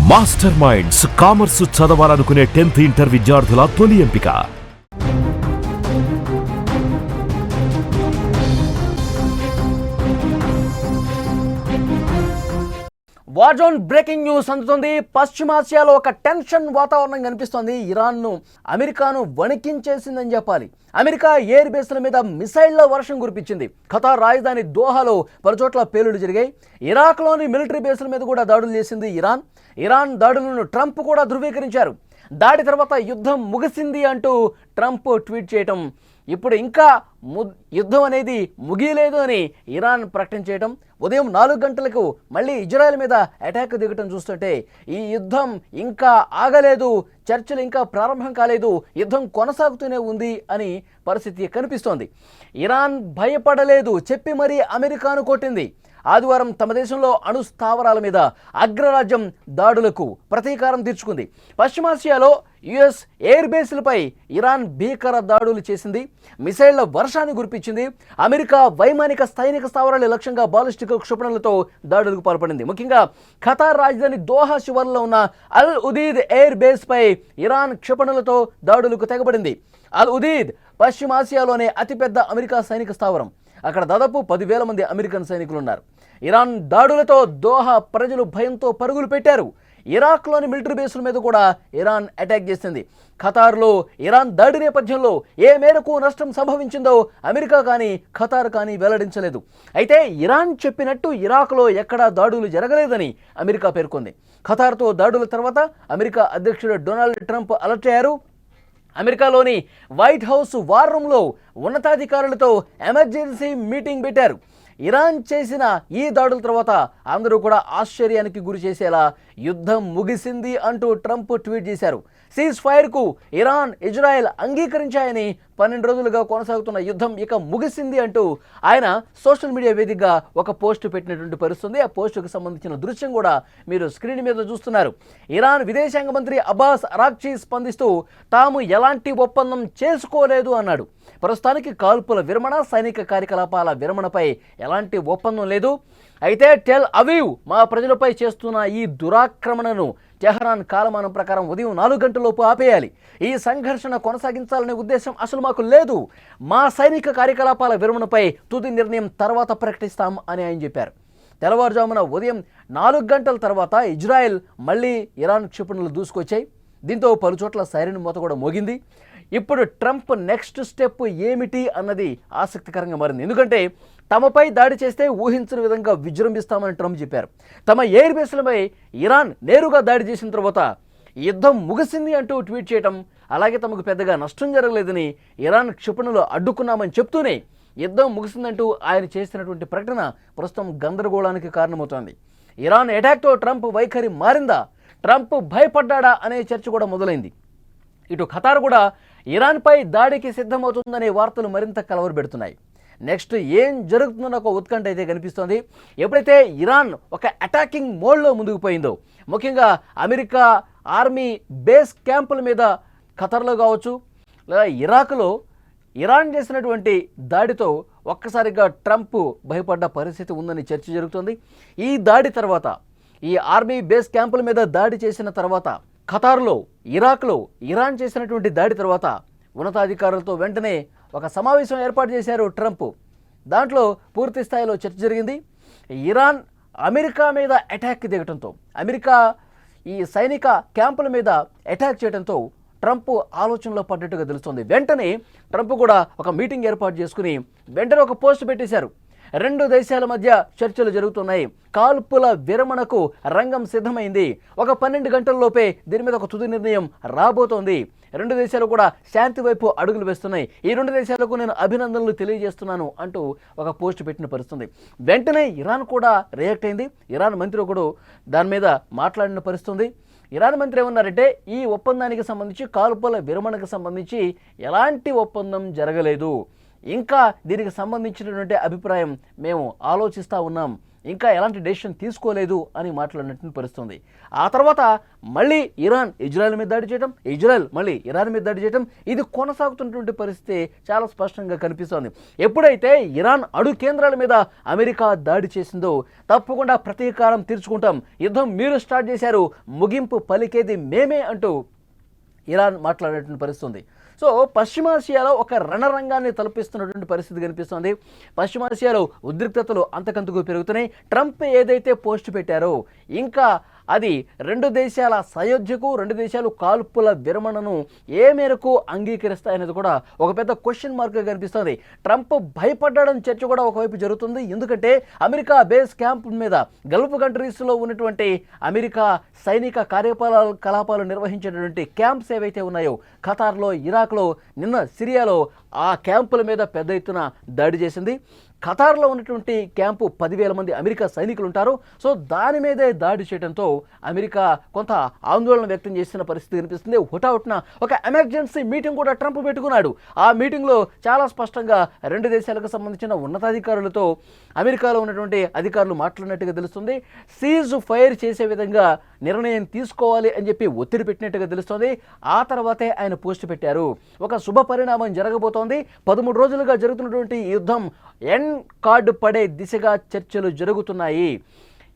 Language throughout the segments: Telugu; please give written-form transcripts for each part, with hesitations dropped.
మాస్టర్ మైండ్స్ కామర్స్ చదవాలనుకునే 10th ఇంటర్ విద్యార్థుల తొలి ఎంపిక. వార్ జోన్ బ్రేకింగ్ న్యూస్ అందుతుంది. పశ్చిమాసియాలో ఒక టెన్షన్ వాతావరణం కనిపిస్తోంది. ఇరాన్ను అమెరికాను వణికించేసిందని చెప్పాలి. అమెరికా ఎయిర్ బేస్ల మీద మిసైళ్ల వర్షం కురిపించింది. ఖతార్ రాజధాని దోహాలో పలుచోట్ల పేలుళ్లు జరిగాయి. ఇరాక్లోని మిలిటరీ బేస్ల మీద కూడా దాడులు చేసింది ఇరాన్ దాడులను ట్రంప్ కూడా ధృవీకరించారు. దాడి తర్వాత యుద్ధం ముగిసింది అంటూ ట్రంప్ ట్వీట్ చేయటం, ఇప్పుడు ఇంకా యుద్ధం అనేది ముగియలేదు అని ఇరాన్ ప్రకటించేయటం, ఉదయం 4 గంటలకు మళ్ళీ ఇజ్రాయెల్ మీద అటాక్ దిగటం చూస్తుంటే ఈ యుద్ధం ఇంకా ఆగలేదు, చర్చలు ఇంకా ప్రారంభం కాలేదు, యుద్ధం కొనసాగుతూనే ఉంది అని పరిస్థితి కనిపిస్తోంది. ఇరాన్ భయపడలేదు, చెప్పి మరీ అమెరికాను కొట్టింది. ఆదివారం తమ దేశంలో అణు స్థావరాల మీద అగ్రరాజ్యం దాడులకు ప్రతీకారం తీర్చుకుంది. పశ్చిమాసియాలో యుఎస్ ఎయిర్ బేస్లపై ఇరాన్ భీకర దాడులు చేసింది. మిసైళ్ల వర్షాన్ని కురిపించింది. అమెరికా వైమానిక సైనిక స్థావరాల లక్ష్యంగా బాలిస్టిక్ క్షిపణులతో దాడులకు పాల్పడింది. ముఖ్యంగా ఖతార్ రాజధాని దోహా శివార్లో ఉన్న అల్ ఉదీద్ ఎయిర్ బేస్పై ఇరాన్ క్షిపణులతో దాడులకు తెగబడింది. అల్ ఉదీద్ పశ్చిమాసియాలోనే అతిపెద్ద అమెరికా సైనిక స్థావరం. అక్కడ దాదాపు 10,000 మంది అమెరికన్ సైనికులు ఉన్నారు. ఇరాన్ దాడులతో దోహా ప్రజలు భయంతో పరుగులు పెట్టారు. ఇరాక్లోని మిలిటరీ బేసుల మీద కూడా ఇరాన్ అటాక్ చేసింది. ఖతార్లో ఇరాన్ దాడి నేపథ్యంలో ఏ మేరకు నష్టం సంభవించిందో అమెరికా కానీ ఖతార్ కానీ వెల్లడించలేదు. అయితే ఇరాన్ చెప్పినట్టు ఇరాక్లో ఎక్కడా దాడులు జరగలేదని అమెరికా పేర్కొంది. ఖతార్తో దాడుల తర్వాత అమెరికా అధ్యక్షుడు డొనాల్డ్ ట్రంప్ అలర్ట్ అయ్యారు. అమెరికాలోని వైట్ హౌస్ వార్ రూమ్లో ఉన్నతాధికారులతో ఎమర్జెన్సీ మీటింగ్ పెట్టారు. ఇరాన్ చేసిన ఈ దాడుల తర్వాత అందరూ కూడా ఆశ్చర్యానికి గురి చేసేలా యుద్ధం ముగిసింది అంటూ ట్రంప్ ట్వీట్ చేశారు. సీజ్ ఫైర్కు ఇరాన్, ఇజ్రాయెల్ అంగీకరించాయని 12 రోజులుగా కొనసాగుతున్న యుద్ధం ఇక ముగిసింది అంటూ ఆయన సోషల్ మీడియా వేదికగా ఒక పోస్ట్ పెట్టినటువంటి పరిస్థితుంది. ఆ పోస్టుకు సంబంధించిన దృశ్యం కూడా మీరు స్క్రీన్ మీద చూస్తున్నారు. ఇరాన్ విదేశాంగ మంత్రి అబ్బాస్ అరాక్చీ స్పందిస్తూ తాము ఎలాంటి ఒప్పందం చేసుకోలేదు అన్నాడు. ప్రస్తుతానికి కాల్పుల విరమణ, సైనిక కార్యకలాపాల విరమణపై ఎలాంటి ఒప్పందం లేదు. అయితే టెల్ అవీవ్ మా ప్రజలపై చేస్తున్న ఈ దురాక్రమణను టెహరాన్ కాలమానం ప్రకారం ఉదయం 4 గంటలలోపు ఆపేయాలి. ఈ సంఘర్షణ కొనసాగించాలనే ఉద్దేశం అసలు మాకు లేదు. మా సైనిక కార్యకలాపాల విరమణపై తుది నిర్ణయం తర్వాత ప్రకటిస్తాం అని ఆయన చెప్పారు. తెల్లవారుజామున ఉదయం 4 గంటల తర్వాత ఇజ్రాయెల్ మళ్ళీ ఇరాన్ క్షిపణులు దూసుకొచ్చాయి. దీంతో పలుచోట్ల సైరన్ మోత కూడా మోగింది. ఇప్పుడు ట్రంప్ నెక్స్ట్ స్టెప్ ఏమిటి అన్నది ఆసక్తికరంగా మారింది. ఎందుకంటే తమపై దాడి చేస్తే ఊహించిన విధంగా విజృంభిస్తామని ట్రంప్ చెప్పారు. తమ ఎయిర్ బేస్లపై ఇరాన్ నేరుగా దాడి చేసిన తర్వాత యుద్ధం ముగిసింది అంటూ ట్వీట్ చేయటం, అలాగే తమకు పెద్దగా నష్టం జరగలేదని ఇరాన్ క్షిపణులు అడ్డుకున్నామని చెప్తూనే యుద్ధం ముగిసిందంటూ ఆయన చేసినటువంటి ప్రకటన ప్రస్తుతం గందరగోళానికి కారణమవుతోంది. ఇరాన్ అటాక్తో ట్రంప్ వైఖరి మారిందా, ట్రంప్ భయపడ్డా అనే చర్చ కూడా మొదలైంది. ఇటు ఖతార్ కూడా ఇరాన్పై దాడికి సిద్ధమవుతుందనే వార్తలు మరింత కలవరపెడుతున్నాయి. నెక్స్ట్ ఏం జరుగుతుందన్న ఒక ఉత్కంఠ అయితే కనిపిస్తోంది. ఎప్పుడైతే ఇరాన్ ఒక అటాకింగ్ మోడ్లో ముందుకు పోయిందో, ముఖ్యంగా అమెరికా ఆర్మీ బేస్ క్యాంపుల మీద ఖతార్లో కావచ్చు, లేదా ఇరాక్లో ఇరాన్ చేసినటువంటి దాడితో ఒక్కసారిగా ట్రంప్ భయపడ్డ పరిస్థితి ఉందని చర్చ జరుగుతుంది. ఈ దాడి తర్వాత, ఈ ఆర్మీ బేస్ క్యాంపుల మీద దాడి చేసిన తర్వాత, ఖతార్లో, ఇరాక్లో ఇరాన్ చేసినటువంటి దాడి తర్వాత ఉన్నతాధికారులతో వెంటనే ఒక సమావేశం ఏర్పాటు చేశారు ట్రంప్. దాంట్లో పూర్తి స్థాయిలో చర్చ జరిగింది. ఇరాన్ అమెరికా మీద అటాక్ దిగటంతో, అమెరికా ఈ సైనిక క్యాంపుల మీద అటాక్ చేయడంతో ట్రంప్ ఆలోచనలో పడ్డట్టుగా తెలుస్తోంది. వెంటనే ట్రంప్ కూడా ఒక మీటింగ్ ఏర్పాటు చేసుకుని వెంటనే ఒక పోస్ట్ పెట్టేశారు. 2 దేశాల మధ్య చర్చలు జరుగుతున్నాయి, కాల్పుల విరమణకు రంగం సిద్ధమైంది, ఒక 12 గంటల్లోపే దీని మీద ఒక తుది నిర్ణయం రాబోతోంది, 2 దేశాలు కూడా శాంతి వైపు అడుగులు వేస్తున్నాయి, ఈ 2 దేశాలకు నేను అభినందనలు తెలియజేస్తున్నాను అంటూ ఒక పోస్ట్ పెట్టిన పరిస్థితుంది. వెంటనే ఇరాన్ కూడా రియాక్ట్ అయింది. ఇరాన్ మంత్రి ఒకడు దాని మీద మాట్లాడిన పరిస్థితుంది. ఇరాన్ మంత్రి ఏమన్నారంటే, ఈ ఒప్పందానికి సంబంధించి, కాల్పుల విరమణకు సంబంధించి ఎలాంటి ఒప్పందం జరగలేదు, ఇంకా దీనికి సంబంధించినటువంటి అభిప్రాయం మేము ఆలోచిస్తూ ఉన్నాం, ఇంకా ఎలాంటి డెసిషన్ తీసుకోలేదు అని మాట్లాడినట్టు పరిస్థితుంది. ఆ తర్వాత మళ్ళీ ఇరాన్ ఇజ్రాయెల్ మీద దాడి చేయడం, ఇజ్రాయెల్ మళ్ళీ ఇరాన్ మీద దాడి చేయడం, ఇది కొనసాగుతున్నటువంటి పరిస్థితి చాలా స్పష్టంగా కనిపిస్తోంది. ఎప్పుడైతే ఇరాన్ అణు కేంద్రాల మీద అమెరికా దాడి చేసిందో తప్పకుండా ప్రతీకారం తీర్చుకుంటాం, యుద్ధం మీరు స్టార్ట్ చేశారు, ముగింపు పలికేది మేమే అంటూ ఇరాన్ మాట్లాడేటువంటి పరిస్థితుంది. సో పశ్చిమాసియాలో ఒక రణరంగాన్ని తలపిస్తున్నటువంటి పరిస్థితి కనిపిస్తుంది. పశ్చిమాసియాలో ఉద్రిక్తతలు అంతకంతకు పెరుగుతున్నాయి. ట్రంప్ ఏదైతే పోస్ట్ పెట్టారో ఇంకా అది రెండు దేశాల సయోధ్యకు, రెండు దేశాలు కాల్పుల విరమణను ఏ మేరకు అంగీకరిస్తాయనేది కూడా ఒక పెద్ద క్వశ్చన్ మార్క్గా కనిపిస్తుంది. ట్రంప్ భయపడ్డాడని చర్చ కూడా ఒకవైపు జరుగుతుంది. ఎందుకంటే అమెరికా బేస్ క్యాంప్ మీద గల్ఫ్ కంట్రీస్లో ఉన్నటువంటి అమెరికా సైనిక కార్యకలాపాలు నిర్వహించేటటువంటి క్యాంప్స్ ఏవైతే ఉన్నాయో ఖతార్లో, ఇరాక్లో, నిన్న సిరియాలో ఆ క్యాంపుల మీద పెద్ద ఎత్తున దాడి చేసింది. ఖతార్లో ఉన్నటువంటి క్యాంపు 10,000 మంది అమెరికా సైనికులు ఉంటారు. సో దాని మీదే దాడి చేయడంతో అమెరికా కొంత ఆందోళన వ్యక్తం చేసిన పరిస్థితి కనిపిస్తుంది. హుటాహుటిన ఒక ఎమర్జెన్సీ మీటింగ్ కూడా ట్రంప్ పెట్టుకున్నాడు. ఆ మీటింగ్లో చాలా స్పష్టంగా రెండు దేశాలకు సంబంధించిన ఉన్నతాధికారులతో అమెరికాలో ఉన్నటువంటి అధికారులు మాట్లాడినట్టుగా తెలుస్తుంది. సీజ్ ఫైర్ చేసే విధంగా నిర్ణయం తీసుకోవాలి అని చెప్పి ఒత్తిడి పెట్టినట్టుగా తెలుస్తోంది. ఆ తర్వాతే ఆయన పోస్ట్ పెట్టారు. ఒక శుభ పరిణామం జరగబోతోంది. 13 రోజులుగా జరుగుతున్నటువంటి యుద్ధం ఎండ్ కార్డు పడే దిశగా చర్చలు జరుగుతున్నాయి.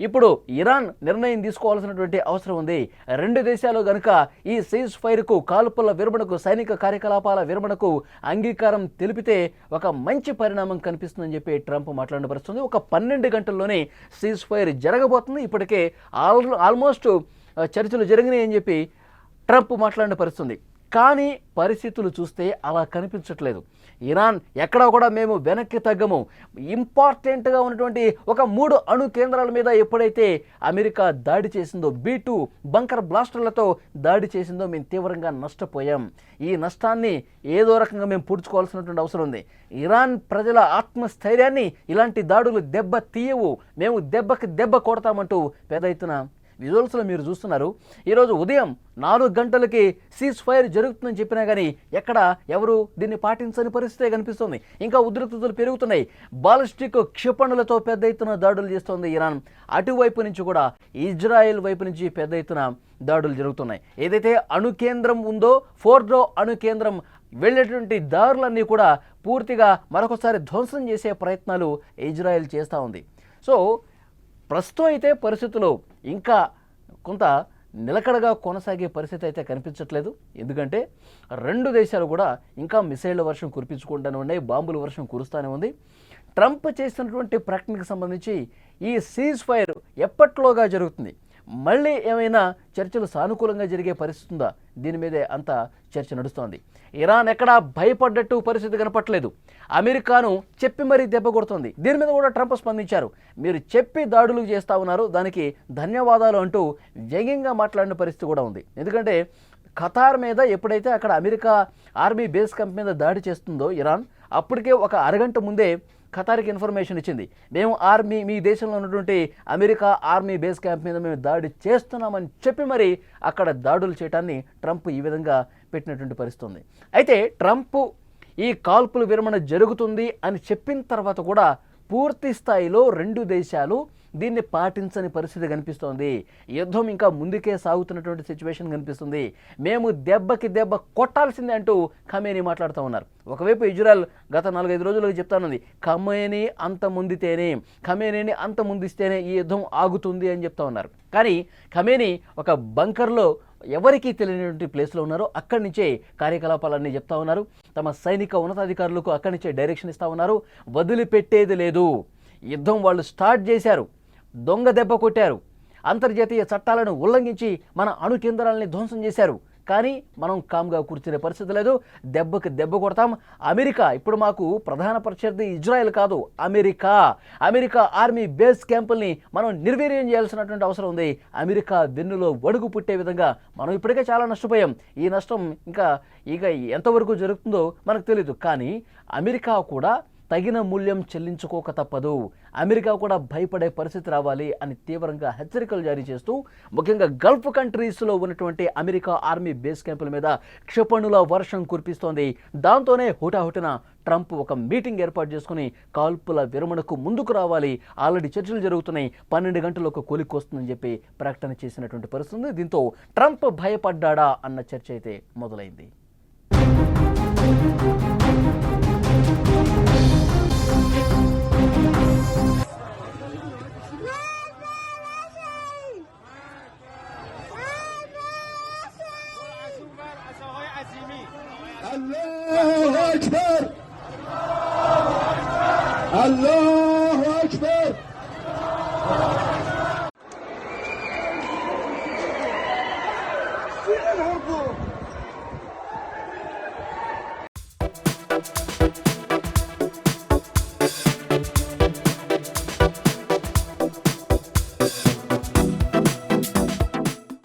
ఇప్పుడు ఇరాన్ నిర్ణయం తీసుకోవాల్సినటువంటి అవసరం ఉంది. రెండు దేశాలు కనుక ఈ సీజ్ ఫైర్కు, కాల్పుల విరమణకు, సైనిక కార్యకలాపాల విరమణకు అంగీకారం తెలిపితే ఒక మంచి పరిణామం కనిపిస్తుందని చెప్పి ట్రంప్ మాట్లాడిన పరిస్థితుంది. ఒక 12 గంటల్లోనే సీజ్ ఫైర్ జరగబోతుంది. ఇప్పటికే ఆల్మోస్ట్ చర్చలు జరిగినాయి అని చెప్పి ట్రంప్ మాట్లాడిన పరిస్థితుంది. కానీ పరిస్థితులు చూస్తే అలా కనిపించట్లేదు. ఇరాన్ ఎక్కడా కూడా మేము వెనక్కి తగ్గము, ఇంపార్టెంట్గా ఉన్నటువంటి ఒక 3 అణు కేంద్రాల మీద ఎప్పుడైతే అమెరికా దాడి చేసిందో, B2 బంకర్ బ్లాస్టర్లతో దాడి చేసిందో మేము తీవ్రంగా నష్టపోయాం. ఈ నష్టాన్ని ఏదో రకంగా మేము పూడ్చుకోవాల్సినటువంటి అవసరం ఉంది. ఇరాన్ ప్రజల ఆత్మస్థైర్యాన్ని ఇలాంటి దాడులు దెబ్బ తీయవు, మేము దెబ్బకి దెబ్బ కొడతామంటూ పెద్ద ఎత్తున విజువల్స్లో మీరు చూస్తున్నారు. ఈరోజు ఉదయం 4 గంటలకి సీజ్ ఫైర్ జరుగుతుందని చెప్పినా కానీ ఎక్కడ ఎవరు దీన్ని పాటించని పరిస్థితే కనిపిస్తుంది. ఇంకా ఉద్రిక్తతలు పెరుగుతున్నాయి. బాలిస్టిక్ క్షిపణులతో పెద్ద ఎత్తున దాడులు చేస్తోంది ఇరాన్. అటువైపు నుంచి కూడా ఇజ్రాయెల్ వైపు నుంచి పెద్ద ఎత్తున దాడులు జరుగుతున్నాయి. ఏదైతే అణు కేంద్రం ఉందో, ఫోర్డో అణు కేంద్రం వెళ్ళేటువంటి దారులన్నీ కూడా పూర్తిగా మరొకసారి ధ్వంసం చేసే ప్రయత్నాలు ఇజ్రాయెల్ చేస్తూ ఉంది. సో ప్రస్తుతం అయితే పరిస్థితులు ఇంకా కొంత నిలకడగా కొనసాగే పరిస్థితి అయితే కనిపించట్లేదు. ఎందుకంటే రెండు దేశాలు కూడా ఇంకా మిసైళ్ల వర్షం కురిపించుకుంటూనే ఉన్నాయి, బాంబుల వర్షం కురుస్తూనే ఉంది. ట్రంప్ చేసినటువంటి ప్రకటనకు సంబంధించి ఈ సీజ్ ఫైర్ ఎప్పట్లోగా జరుగుతుంది, మళ్ళీ ఏమైనా చర్చలు సానుకూలంగా జరిగే పరిస్థితి ఉందా, దీని మీదే అంత చర్చ నడుస్తోంది. ఇరాన్ ఎక్కడా భయపడ్డట్టు పరిస్థితి కనపట్లేదు. అమెరికాను చెప్పి మరీ దెబ్బ కొడుతోంది. దీని మీద కూడా ట్రంప్ స్పందించారు. మీరు చెప్పి దాడులు చేస్తూ ఉన్నారు, దానికి ధన్యవాదాలు అంటూ వ్యంగ్యంగా మాట్లాడిన పరిస్థితి కూడా ఉంది. ఎందుకంటే ఖతార్ మీద ఎప్పుడైతే అక్కడ అమెరికా ఆర్మీ బేస్ క్యాంప్ మీద దాడి చేస్తుందో ఇరాన్, అప్పటికే ఒక అరగంట ముందే ఖతార్కి ఇన్ఫర్మేషన్ ఇచ్చింది, మేము మీ దేశంలో ఉన్నటువంటి అమెరికా ఆర్మీ బేస్ క్యాంప్ మీద మేము దాడి చేస్తున్నామని చెప్పి మరి అక్కడ దాడులు చేయడాన్ని ట్రంప్ ఈ విధంగా పెట్టినటువంటి పరిస్థితి ఉంది. అయితే ట్రంప్ ఈ కాల్పుల విరమణ జరుగుతుంది అని చెప్పిన తర్వాత కూడా పూర్తి స్థాయిలో రెండు దేశాలు దీన్ని పాటించని పరిస్థితి కనిపిస్తోంది. యుద్ధం ఇంకా ముందుకే సాగుతున్నటువంటి సిచ్యువేషన్ కనిపిస్తుంది. మేము దెబ్బకి దెబ్బ కొట్టాల్సిందే అంటూ ఖమేనీ మాట్లాడుతూ ఉన్నారు. ఒకవైపు ఇజ్రాయెల్ గత 4-5 రోజులుగా చెప్తానుంది, ఖమేనీ అంత ముందిస్తేనే ఈ యుద్ధం ఆగుతుంది అని చెప్తా ఉన్నారు. కానీ ఖమేనీ ఒక బంకర్లో ఎవరికీ తెలియనటువంటి ప్లేస్లో ఉన్నారు. అక్కడి నుంచే కార్యకలాపాలన్నీ చెప్తా ఉన్నారు. తమ సైనిక ఉన్నతాధికారులకు అక్కడి నుంచే డైరెక్షన్ ఇస్తూ ఉన్నారు. వదిలిపెట్టేది లేదు, యుద్ధం వాళ్ళు స్టార్ట్ చేశారు, దొంగ దెబ్బ కొట్టారు, అంతర్జాతీయ చట్టాలను ఉల్లంఘించి మన అణు కేంద్రాలని ధ్వంసం చేశారు. కానీ మనం కామ్గా కూర్చునే పరిస్థితి లేదు, దెబ్బకి దెబ్బ కొడతాం. అమెరికా ఇప్పుడు మాకు ప్రధాన ప్రత్యర్థి ఇజ్రాయెల్ కాదు, అమెరికా ఆర్మీ బేస్ క్యాంపుల్ని మనం నిర్వీర్యం చేయాల్సినటువంటి అవసరం ఉంది. అమెరికా వెన్నులో వడుగు పుట్టే విధంగా మనం ఇప్పటికే చాలా నష్టపోయాం. ఈ నష్టం ఇక ఎంతవరకు జరుగుతుందో మనకు తెలియదు. కానీ అమెరికా కూడా తగిన మూల్యం చెల్లించుకోక తప్పదు, అమెరికా కూడా భయపడే పరిస్థితి రావాలి అని తీవ్రంగా హెచ్చరికలు జారీ చేస్తూ ముఖ్యంగా గల్ఫ్ కంట్రీస్లో ఉన్నటువంటి అమెరికా ఆర్మీ బేస్ క్యాంపుల మీద క్షిపణుల వర్షం కురిపిస్తోంది. దాంతోనే హుటాహుటిన ట్రంప్ ఒక మీటింగ్ ఏర్పాటు చేసుకుని కాల్పుల విరమణకు ముందుకు రావాలి, ఆల్రెడీ చర్చలు జరుగుతున్నాయి, 12 గంటలకు కొలిక్కొస్తుందని చెప్పి ప్రకటన చేసినటువంటి పరిస్థితి. దీంతో ట్రంప్ భయపడ్డా అన్న చర్చ అయితే మొదలైంది. الله أكبر الله أكبر فين الهربوا